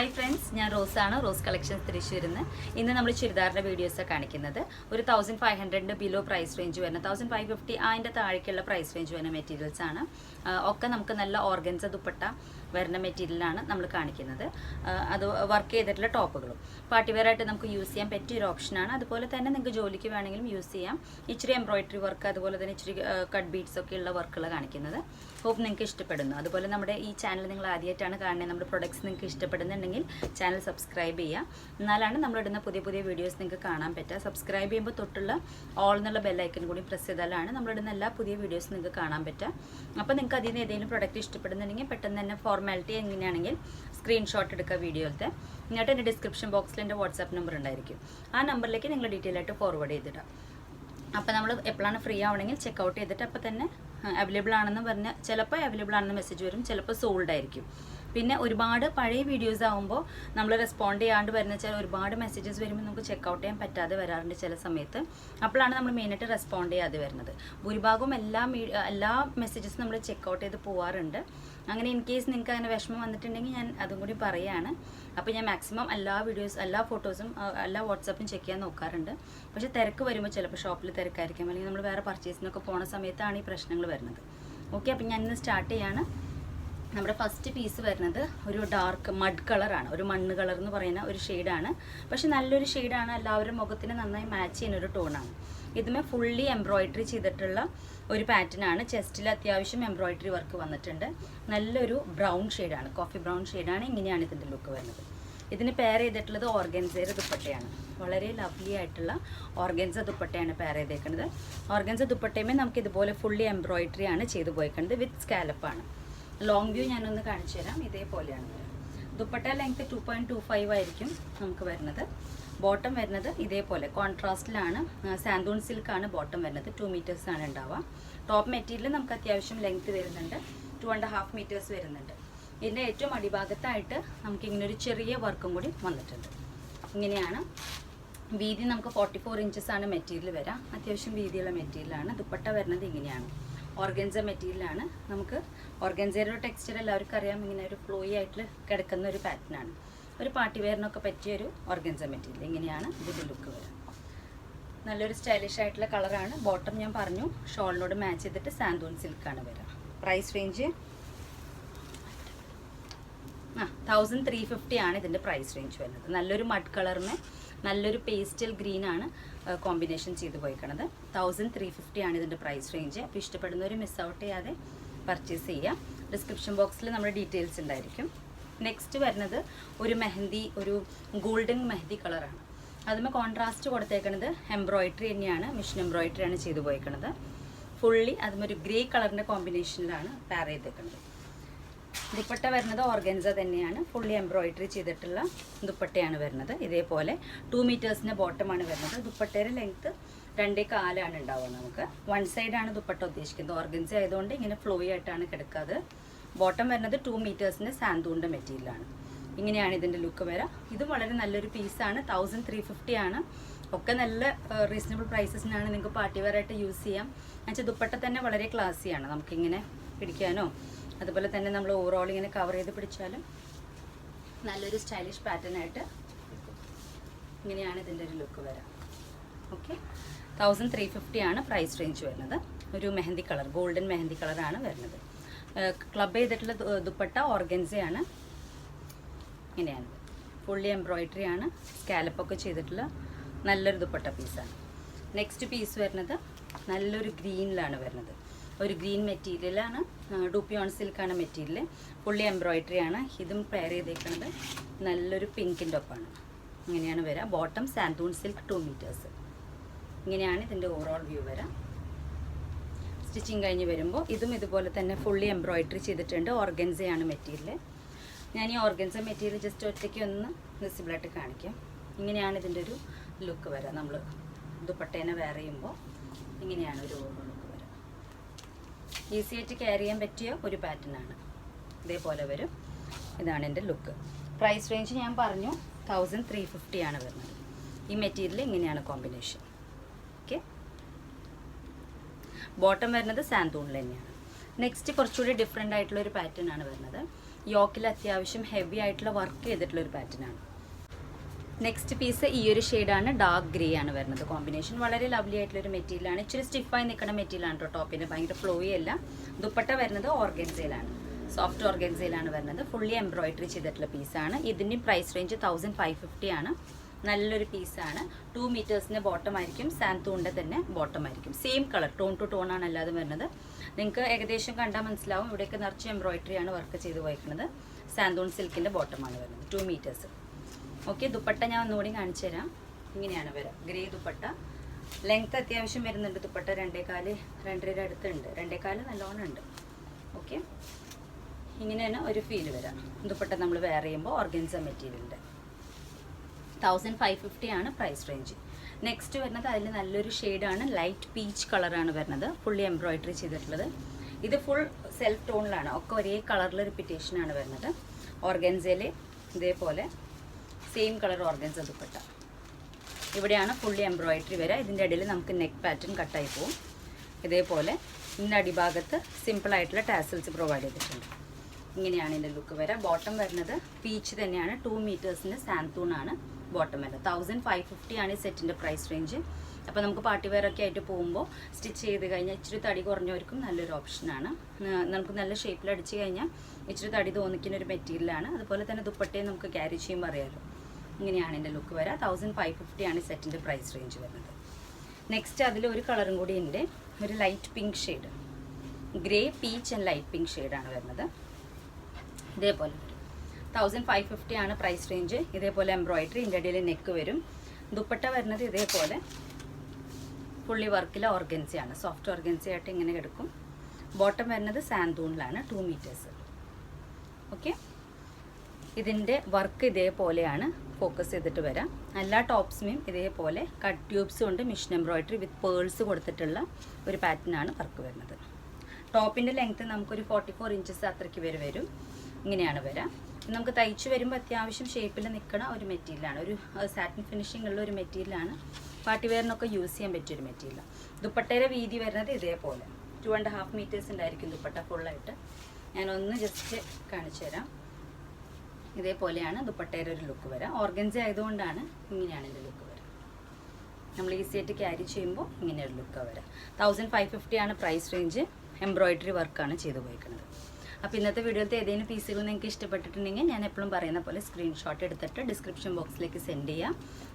Hi friends, ഞാൻ റോസാണ്. Rose collections തൃശ്ശൂരിൽ നിന്ന്. ഇന്ന് നമ്മൾ ചുരിദാറിൻ്റെ വീഡിയോസാണ് കാണിക്കുന്നത്. ഒരു 1500 ബിലോ പ്രൈസ് റേഞ്ച് വരുന്ന 1550 അതിൻ്റെ താഴേക്കുള്ള പ്രൈസ് റേഞ്ച് വരുന്ന മെറ്റീരിയൽസ് ആണ്. ഒക്കെ നമുക്ക് നല്ല ഓർഗൻസ ദുപ്പട്ട വരുന്ന മെറ്റീരിയലാണ് നമ്മൾ കാണിക്കുന്നത്. അത് വർക്ക് ചെയ്തിട്ടുള്ള ടോപ്പുകളും പാർട്ടി വെയർ ആയിട്ട് നമുക്ക് യൂസ് ചെയ്യാൻ പറ്റിയ ഒരു ഓപ്ഷനാണ്. അതുപോലെ തന്നെ നിങ്ങൾക്ക് ജോലിക്ക് വേണമെങ്കിലും യൂസ് ചെയ്യാം. ഇച്ചിരി എംബ്രോയിഡറി വർക്ക്, അതുപോലെ തന്നെ ഇച്ചിരി കട്ട് ബീഡ്സ് ഒക്കെ ഉള്ള വർക്കുകൾ കാണിക്കുന്നത്. ഹോപ്പ് നിങ്ങൾക്ക് ഇഷ്ടപ്പെടുന്നു. അതുപോലെ നമ്മുടെ ഈ ചാനൽ നിങ്ങൾ ആദ്യമായിട്ടാണ് കാണുന്നത്, നമ്മുടെ പ്രൊഡക്ട്സ് നിങ്ങൾക്ക് ഇഷ്ടപ്പെടുന്നുണ്ടെങ്കിൽ ചാനൽ സബ്സ്ക്രൈബ് ചെയ്യുക. എന്നാലാണ് നമ്മളിടുന്ന പുതിയ പുതിയ വീഡിയോസ് നിങ്ങൾക്ക് കാണാൻ പറ്റുക. സബ്സ്ക്രൈബ് ചെയ്യുമ്പോൾ തൊട്ടുള്ള ഓൾ എന്നുള്ള ബെല്ലൈക്കൻ കൂടി പ്രസ് ചെയ്താലാണ് നമ്മളിടുന്ന എല്ലാ പുതിയ വീഡിയോസ് നിങ്ങൾക്ക് കാണാൻ പറ്റുക. അപ്പോൾ നിങ്ങൾക്ക് അതിൽ നിന്ന് ഏതെങ്കിലും പ്രൊഡക്റ്റ് ഇഷ്ടപ്പെടുന്നുണ്ടെങ്കിൽ പെട്ടെന്ന് തന്നെ ഫോർമാലിറ്റി എങ്ങനെയാണെങ്കിൽ സ്ക്രീൻഷോട്ട് എടുക്കുക വീഡിയോയിലത്തെ. എന്നിട്ട് എൻ്റെ ഡിസ്ക്രിപ്ഷൻ ബോക്സിൽ എൻ്റെ വാട്സാപ്പ് നമ്പർ ഉണ്ടായിരിക്കും. ആ നമ്പറിലേക്ക് നിങ്ങൾ ഡീറ്റെയിൽ ആയിട്ട് ഫോർവേഡ് ചെയ്തിടാം. അപ്പോൾ നമ്മൾ എപ്പോഴാണ് ഫ്രീ ആവണമെങ്കിൽ ചെക്കൗട്ട് ചെയ്തിട്ട് അപ്പോൾ തന്നെ അവൈലബിൾ ആണെന്ന് പറഞ്ഞാൽ ചിലപ്പോൾ അവൈലബിൾ ആണെന്ന് മെസ്സേജ് വരും, ചിലപ്പോൾ സോൾഡ് ആയിരിക്കും. പിന്നെ ഒരുപാട് പഴയ വീഡിയോസ് ആകുമ്പോൾ നമ്മൾ റെസ്പോണ്ട് ചെയ്യാണ്ട് വരുന്ന ചില ഒരുപാട് മെസ്സേജസ് വരുമ്പോൾ നമുക്ക് ചെക്കൗട്ട് ചെയ്യാൻ പറ്റാതെ വരാറുണ്ട് ചില സമയത്ത്. അപ്പോഴാണ് നമ്മൾ മെയിനായിട്ട് റെസ്പോണ്ട് ചെയ്യാതെ വരുന്നത്. ഭൂരിഭാഗവും എല്ലാ മെസ്സേജസും നമ്മൾ ചെക്കൗട്ട് ചെയ്ത് പോകാറുണ്ട്. അങ്ങനെ ഇൻ കേസ് നിങ്ങൾക്ക് അങ്ങനെ വിഷമം വന്നിട്ടുണ്ടെങ്കിൽ ഞാൻ അതും കൂടി പറയുകയാണ്. അപ്പോൾ ഞാൻ മാക്സിമം എല്ലാ വീഡിയോസ്, എല്ലാ ഫോട്ടോസും, എല്ലാ വാട്സാപ്പും ചെക്ക് ചെയ്യാൻ നോക്കാറുണ്ട്. പക്ഷേ തിരക്ക് വരുമ്പോൾ ചിലപ്പോൾ ഷോപ്പിൽ തിരക്കായിരിക്കും, അല്ലെങ്കിൽ നമ്മൾ വേറെ പർച്ചേസിനൊക്കെ പോണ സമയത്താണ് ഈ പ്രശ്നങ്ങൾ വരുന്നത്. ഓക്കെ, അപ്പോൾ ഞാൻ ഇന്ന് സ്റ്റാർട്ട് ചെയ്യാണ്. നമ്മുടെ ഫസ്റ്റ് പീസ് വരുന്നത് ഒരു ഡാർക്ക് മഡ് കളറാണ്, ഒരു മണ്ണ് കളർ എന്ന് പറയുന്ന ഒരു ഷെയ്ഡാണ്. പക്ഷെ നല്ലൊരു ഷെയ്ഡാണ്, എല്ലാവരും മുഖത്തിന് നന്നായി മാച്ച് ചെയ്യുന്ന ഒരു ടോണാണ്. ഇതുമേ ഫുള്ളി എംബ്രോയിഡറി ചെയ്തിട്ടുള്ള ഒരു പാറ്റേൺ ആണ്. ചെസ്റ്റിൽ അത്യാവശ്യം എംബ്രോയിഡറി വർക്ക് വന്നിട്ടുണ്ട്. നല്ലൊരു ബ്രൗൺ ഷെയ്ഡാണ്, കോഫി ബ്രൗൺ ഷെയ്ഡാണ്. ഇങ്ങനെയാണ് ഇതിൻ്റെ ലുക്ക് വരുന്നത്. ഇതിന് പെയർ ചെയ്തിട്ടുള്ളത് ഓർഗൻസയുടെ ദുപ്പട്ടയാണ്. വളരെ ലവ്ലി ആയിട്ടുള്ള ഓർഗൻസ ദുപ്പട്ടയാണ് പെയർ ചെയ്തേക്കുന്നത്. ഓർഗൻസ ദുപ്പട്ടയുമേ നമുക്ക് ഇതുപോലെ ഫുള്ളി എംബ്രോയിഡറി ആണ് ചെയ്തു പോയിക്കുന്നത്, വിത്ത് സ്കാലപ്പാണ്. ലോങ് വ്യൂ ഞാനൊന്ന് കാണിച്ചു തരാം. ഇതേപോലെയാണ് ദുപ്പട്ട ലെങ്ത് 2.25 ആയിരിക്കും നമുക്ക് വരുന്നത്. ബോട്ടം വരുന്നത് ഇതേപോലെ കോൺട്രാസ്റ്റിലാണ്, സാന്തൂൺ സിൽക്കാണ് ബോട്ടം വരുന്നത്. 2 മീറ്റേഴ്സ് ആണ് ഉണ്ടാവുക. ടോപ്പ് മെറ്റീരിയൽ നമുക്ക് അത്യാവശ്യം ലെങ്ത് വരുന്നുണ്ട്, 2.5 മീറ്റേഴ്സ് വരുന്നുണ്ട്. ഇതിൻ്റെ ഏറ്റവും അടിഭാഗത്തായിട്ട് നമുക്ക് ഇങ്ങനെ ഒരു ചെറിയ വർക്കും കൂടി വന്നിട്ടുണ്ട്. ഇങ്ങനെയാണ് വീതി. നമുക്ക് 44 ഇഞ്ചസ് ആണ് മെറ്റീരിയൽ വരാം. അത്യാവശ്യം വീതിയുള്ള മെറ്റീരിയലാണ്. ദുപ്പട്ട വരുന്നത് ഇങ്ങനെയാണ്, ഓർഗൻസ മെറ്റീരിയലാണ്. നമുക്ക് ഓർഗൻസയുടെ ടെക്സ്ചർ എല്ലാവർക്കും അറിയാം, ഇങ്ങനെ ഒരു ഫ്ലോയി ആയിട്ട് കിടക്കുന്ന ഒരു പാറ്റേൺ ആണ്. ഒരു പാർട്ടി വെയറിനൊക്കെ പറ്റിയ ഒരു ഓർഗൻസ മെറ്റീരിയൽ. ഇങ്ങനെയാണ് ഇതിൻ്റെ ലുക്ക് വരാം. നല്ലൊരു സ്റ്റൈലിഷ് ആയിട്ടുള്ള കളറാണ്. ബോട്ടം ഞാൻ പറഞ്ഞു ഷോളിനോട് മാച്ച് ചെയ്തിട്ട് സാന്തൂൺ സിൽക്കാണ് വരിക. പ്രൈസ് റേഞ്ച് 1350 ആണ് ഇതിൻ്റെ പ്രൈസ് റേഞ്ച് വരുന്നത്. നല്ലൊരു മഡ് കളറിന് നല്ലൊരു പേസ്റ്റൽ ഗ്രീൻ ആണ് കോമ്പിനേഷൻ ചെയ്ത് പോയിക്കണത്. 1350 ആണ് ഇതിൻ്റെ പ്രൈസ് റേഞ്ച്. അപ്പോൾ ഇഷ്ടപ്പെടുന്നവർ മിസ് ഔട്ട് ചെയ്യാതെ പർച്ചേസ് ചെയ്യാം. ഡിസ്ക്രിപ്ഷൻ ബോക്സിൽ നമ്മുടെ ഡീറ്റെയിൽസ് ഉണ്ടായിരിക്കും. നെക്സ്റ്റ് വരുന്നത് ഒരു മെഹന്തി, ഒരു ഗോൾഡൻ മെഹന്തി കളറാണ്. അതുമ്പോൾ കോൺട്രാസ്റ്റ് കൊടുത്തേക്കുന്നത് എംബ്രോയിഡറി തന്നെയാണ്, മിഷൻ എംബ്രോയിഡറി ആണ് ചെയ്തു പോയിക്കണത്. ഫുള്ളി അതുമൊരു ഗ്രേ കളറിൻ്റെ കോമ്പിനേഷനിലാണ് പെയർ ചെയ്തേക്കുന്നത്. ദുപ്പട്ട വരുന്നത് ഓർഗൻസ തന്നെയാണ്, ഫുള്ളി എംബ്രോയിഡറി ചെയ്തിട്ടുള്ള ദുപ്പട്ടയാണ് വരുന്നത്. ഇതേപോലെ 2 മീറ്റേഴ്സിൻ്റെ ബോട്ടമാണ് വരുന്നത്. ദുപ്പട്ടയുടെ ലെങ്ത്ത് 2.25 ഉണ്ടാവുക. നമുക്ക് വൺ സൈഡാണ് ദുപ്പട്ട ഉദ്ദേശിക്കുന്നത്. ഓർഗൻസ ആയതുകൊണ്ട് ഇങ്ങനെ ഫ്ലോയി ആയിട്ടാണ് കിടക്കാതെ. ബോട്ടം വരുന്നത് 2 മീറ്റേഴ്സിൻ്റെ സാന്തൂണിൻ്റെ മെറ്റീരിയലാണ്. ഇങ്ങനെയാണ് ഇതിൻ്റെ ലുക്ക് വരിക. ഇതും വളരെ നല്ലൊരു പീസാണ്. 1350 ആണ്. ഒക്കെ നല്ല റീസണബിൾ പ്രൈസസിനാണ്. നിങ്ങൾക്ക് പാർട്ടി വെയർ ആയിട്ട് യൂസ് ചെയ്യാം. എന്നുവെച്ചാൽ ദുപ്പട്ട തന്നെ വളരെ ക്ലാസ്സിയാണ്. നമുക്കിങ്ങനെ പിടിക്കാനോ അതുപോലെ തന്നെ നമ്മൾ ഓവറോൾ ഇങ്ങനെ കവർ ചെയ്ത് പിടിച്ചാലും നല്ലൊരു സ്റ്റൈലിഷ് പാറ്റേൺ ആയിട്ട് ഇങ്ങനെയാണ് ഇതിൻ്റെ ഒരു ലുക്ക് വരാം. ഓക്കെ, 1350 ആണ് പ്രൈസ് റേഞ്ച് വരുന്നത്. ഒരു മെഹന്തി കളർ, ഗോൾഡൻ മെഹന്തി കളറാണ് വരുന്നത്. ക്ലബ് ചെയ്തിട്ടുള്ള ദുപ്പട്ട ഓർഗൻസയാണ്. ഇങ്ങനെയാണ്, ഫുള്ളി എംബ്രോയിഡറി ആണ്, സ്കാലപ്പൊക്കെ ചെയ്തിട്ടുള്ള നല്ലൊരു ദുപ്പട്ട പീസാണ്. നെക്സ്റ്റ് പീസ് വരുന്നത് നല്ലൊരു ഗ്രീനിലാണ് വരുന്നത്. ഒരു ഗ്രീൻ മെറ്റീരിയലാണ്, ഡൂപ്പിയോൺ സിൽക്കാണ് മെറ്റീരിയൽ. ഫുള്ളി എംബ്രോയിഡറി ആണ്. ഇതും പെയർ ചെയ്തേക്കുന്നത് നല്ലൊരു പിങ്കിൻ്റെ ഒപ്പമാണ്. ഇങ്ങനെയാണ് വരിക. Bottom santoon silk 2 metres. ഇങ്ങനെയാണ് ഇതിൻ്റെ ഓവറോൾ വ്യൂ വരാം. സ്റ്റിച്ചിങ് കഴിഞ്ഞ് വരുമ്പോൾ ഇതും ഇതുപോലെ തന്നെ ഫുള്ളി എംബ്രോയിഡറി ചെയ്തിട്ടുണ്ട്. ഓർഗൻസയാണ് മെറ്റീരിയൽ. ഞാൻ ഈ ഓർഗൻസ മെറ്റീരിയൽ ജസ്റ്റ് ഒറ്റയ്ക്ക് ഒന്ന് വിസിബിളായിട്ട് കാണിക്കാം. ഇങ്ങനെയാണ് ഇതിൻ്റെ ഒരു ലുക്ക് വരിക. നമ്മൾ ദുപ്പട്ടേനെ വെയർ ചെയ്യുമ്പോൾ ഇങ്ങനെയാണ് ഒരു ഓവറോൾ ലുക്ക് വരിക. ഈസി ആയിട്ട് ക്യാരി ചെയ്യാൻ പറ്റിയ ഒരു പാറ്റേൺ ആണ്. ഇതേപോലെ വരും. ഇതാണ് എൻ്റെ ലുക്ക്. പ്രൈസ് റേഞ്ച് ഞാൻ പറഞ്ഞു 1350 ആണ് വരുന്നത്. ഈ മെറ്റീരിയൽ ഇങ്ങനെയാണ് കോമ്പിനേഷൻ. ഓക്കെ, ബോട്ടം വരുന്നത് സാന്തൂണിൽ തന്നെയാണ്. നെക്സ്റ്റ് കുറച്ചുകൂടി ഡിഫറെൻ്റ് ആയിട്ടുള്ള ഒരു പാറ്റേൺ ആണ് വരുന്നത്. യോക്കിൽ അത്യാവശ്യം ഹെവി ആയിട്ടുള്ള വർക്ക് ചെയ്തിട്ടുള്ള ഒരു പാറ്റേൺ ആണ്. നെക്സ്റ്റ് പീസ് ഈ ഒരു ഷെയ്ഡാണ്, ഡാർക്ക് ഗ്രേ ആണ് വരുന്നത്. കോമ്പിനേഷൻ വളരെ ലവ്ലി ആയിട്ടുള്ളൊരു മെറ്റീരിയലാണ്. ഇച്ചിരി സ്റ്റിഫായി നിൽക്കുന്ന മെറ്റീരിയലാണ് കേട്ടോ. ടോപ്പിന് ഭയങ്കര ഫ്ലോയി അല്ല. ദുപ്പട്ട വരുന്നത് ഓർഗൻസയിലാണ്, സോഫ്റ്റ് ഓർഗൻസയിലാണ് വരുന്നത്. ഫുള്ളി എംബ്രോയിഡറി ചെയ്തിട്ടുള്ള പീസാണ്. ഇതിൻ്റെ പ്രൈസ് റേഞ്ച് 1550 ആണ്. നല്ലൊരു പീസാണ്. 2 മീറ്റേഴ്സിൻ്റെ ബോട്ടം ആയിരിക്കും, സാന്തൂണിൻ്റെ തന്നെ ബോട്ടം ആയിരിക്കും. Same colour, tone to tone ആണ് അല്ലാതെ വരുന്നത്. നിങ്ങൾക്ക് ഏകദേശം കണ്ടാൽ മനസ്സിലാവും. ഇവിടെയൊക്കെ നിറച്ച് എംബ്രോയിഡറി ആണ് വർക്ക് ചെയ്ത് പോയിരിക്കുന്നത്. സാന്തൂൺ സിൽക്കിൻ്റെ ബോട്ടമാണ് വരുന്നത്, 2 മീറ്റേഴ്സ്. ഓക്കെ, ദുപ്പട്ട ഞാൻ ഒന്നുകൂടി കാണിച്ചു തരാം. ഇങ്ങനെയാണ് വരിക, ഗ്രേ ദുപ്പട്ട. ലെങ്ത് അത്യാവശ്യം വരുന്നുണ്ട്. ദുപ്പട്ട 2.25 2.5 അടുത്തുണ്ട്, 2.25 നല്ലോണം ഉണ്ട്. ഓക്കെ, ഇങ്ങനെയാണ് ഒരു ഫീൽ വരാം. ദുപ്പട്ട നമ്മൾ വെയർ ചെയ്യുമ്പോൾ ഓർഗൻസ മെറ്റീരിയലിൻ്റെ 1550 ആണ് പ്രൈസ് റേഞ്ച്. നെക്സ്റ്റ് വരുന്നത് അതിൽ നല്ലൊരു ഷെയ്ഡാണ്, ലൈറ്റ് പീച്ച് കളറാണ് വരുന്നത്. ഫുള്ളി എംബ്രോയിഡറി ചെയ്തിട്ടുള്ളത്. ഇത് ഫുൾ സെൽഫ് ടോണിലാണ്, ഒക്കെ ഒരേ കളറിൽ റിപ്പീറ്റേഷനാണ് വരുന്നത്. ഓർഗൻസയിൽ ഇതേപോലെ സെയിം കളർ ഓർഗൻസ ദുപ്പട്ട. ഇവിടെയാണ് ഫുള്ളി എംബ്രോയിഡറി വരിക. ഇതിൻ്റെ ഇടയിൽ നമുക്ക് നെക്ക് പാറ്റേൺ കട്ടായി പോകും. ഇതേപോലെ ഇതിൻ്റെ അടിഭാഗത്ത് സിമ്പിളായിട്ടുള്ള ടാസൽസ് പ്രൊവൈഡ് ചെയ്തിട്ടുണ്ട്. ഇങ്ങനെയാണ് ഇതിൻ്റെ ലുക്ക് വരിക. ബോട്ടം വരുന്നത് പീച്ച് തന്നെയാണ്, 2 മീറ്റേഴ്സിൻ്റെ സാന്തൂണാണ് ബോട്ടം വരുന്നത്. 1550 ആണ് ഈ സെറ്റിൻ്റെ പ്രൈസ് റേഞ്ച്. അപ്പോൾ നമുക്ക് പാർട്ടി വെയർ ഒക്കെ ആയിട്ട് പോകുമ്പോൾ സ്റ്റിച്ച് ചെയ്ത് കഴിഞ്ഞാൽ ഇച്ചിരി തടി കുറഞ്ഞവർക്കും നല്ലൊരു ഓപ്ഷനാണ്. നമുക്ക് നല്ല ഷേപ്പിൽ അടിച്ച് കഴിഞ്ഞാൽ ഇച്ചിരി തടി തോന്നിക്കുന്ന ഒരു മെറ്റീരിയലാണ്. അതുപോലെ തന്നെ ദുപ്പട്ടയും നമുക്ക് ക്യാരി ചെയ്യുമ്പോൾ അറിയാമല്ലോ. ഇങ്ങനെയാണ് എൻ്റെ ലുക്ക് വരിക. 1550 ആണ് സെറ്റിൻ്റെ പ്രൈസ് റേഞ്ച് വരുന്നത്. നെക്സ്റ്റ് അതിൽ ഒരു കളറും കൂടി ഉണ്ട്, ഒരു light pink shade, grey peach and light pink ഷെയ്ഡാണ് വരുന്നത്. ഇതേപോലെ 1550 ആണ് പ്രൈസ് റേഞ്ച്. ഇതേപോലെ എംബ്രോയിഡറി, ഇതിൻ്റെ ഇടയിൽ നെക്ക് വരും. ദുപ്പട്ട വരുന്നത് ഇതേപോലെ ഫുള്ളി വർക്കിൽ ഓർഗൻസയാണ്, സോഫ്റ്റ് ഓർഗൻസ ആയിട്ട് ഇങ്ങനെ കിടക്കും. ബോട്ടം വരുന്നത് സാന്തൂണിലാണ്, 2 മീറ്റേഴ്സ്. ഓക്കെ, ഇതിൻ്റെ വർക്ക് ഇതേപോലെയാണ് ഫോക്കസ് ചെയ്തിട്ട് വരാം. എല്ലാ ടോപ്സിനും ഇതേപോലെ കട്ട് ട്യൂബ്സ് കൊണ്ട് മിഷൻ എംബ്രോയിഡറി വിത്ത് പേൾസ് കൊടുത്തിട്ടുള്ള ഒരു പാറ്റേൺ ആണ് വർക്ക് വരുന്നത്. ടോപ്പിൻ്റെ ലെങ്ത്ത് നമുക്കൊരു 44 ഇഞ്ചസ് അത്രയ്ക്ക് വരും. ഇങ്ങനെയാണ് വരാം. നമുക്ക് തയ്ച്ച് വരുമ്പോൾ അത്യാവശ്യം ഷേപ്പിൽ നിൽക്കുന്ന ഒരു മെറ്റീരിയലാണ്, ഒരു സാറ്റിൻ ഫിനിഷിംഗ് ഉള്ള ഒരു മെറ്റീരിയലാണ്. പാർട്ടി വെയറിനൊക്കെ യൂസ് ചെയ്യാൻ പറ്റിയൊരു മെറ്റീരിയലാണ്. ദുപ്പട്ടയുടെ വീതി വരുന്നത് ഇതേപോലെ 2.5 മീറ്റേഴ്സ് ഉണ്ടായിരിക്കും ദുപ്പട്ട ഫുള്ളായിട്ട്. ഞാനൊന്ന് ജസ്റ്റ് കാണിച്ചു തരാം. ഇതേപോലെയാണ് ദുപ്പട്ടയുടെ ഒരു ലുക്ക് വരാം. ഓർഗൻസ ആയതുകൊണ്ടാണ് ഇങ്ങനെയാണ് ഇതിൻ്റെ ലുക്ക് വരാം. നമ്മൾ ഈസി ആയിട്ട് ക്യാരി ചെയ്യുമ്പോൾ ഇങ്ങനെ ഒരു ലുക്കാണ് വരാം. 1550 ആണ് പ്രൈസ് റേഞ്ച്. എംബ്രോയിഡറി വർക്കാണ് ചെയ്തു പോയിരിക്കുന്നത്. അപ്പോൾ ഇന്നത്തെ വീഡിയോയിലത്തെ ഏതെങ്കിലും പീസുകൾ നിങ്ങൾക്ക് ഇഷ്ടപ്പെട്ടിട്ടുണ്ടെങ്കിൽ ഞാൻ എപ്പോഴും പറയുന്ന പോലെ സ്ക്രീൻഷോട്ട് എടുത്തിട്ട് ഡിസ്ക്രിപ്ഷൻ ബോക്സിലേക്ക് സെൻഡ് ചെയ്യാം.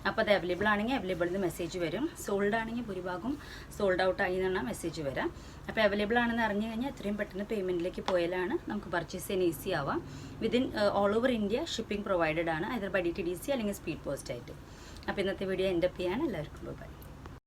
അപ്പോൾ അത് അവൈലബിൾ ആണെങ്കിൽ അവൈലബിൾ എന്ന് മെസ്സേജ് വരും. സോൾഡ് ആണെങ്കിൽ ഭൂരിഭാഗം സോൾഡ് ഔട്ട് ആയി എന്നാണ് മെസ്സേജ് വരാം. അപ്പോൾ അവൈലബിൾ ആണെന്ന് അറിഞ്ഞു കഴിഞ്ഞാൽ എത്രയും പെട്ടെന്ന് പേയ്മെൻറ്റിലേക്ക് പോയാലാണ് നമുക്ക് പർച്ചേസ് ചെയ്യാൻ ഈസി ആവാം. Within all over India shipping provided ആണ്, either by DTDC അല്ലെങ്കിൽ സ്പീഡ് പോസ്റ്റ് ആയിട്ട്. അപ്പോൾ ഇന്നത്തെ വീഡിയോ എൻഡ് അപ്പ് ചെയ്യാണ്. എല്ലാവർക്കും ബൈ.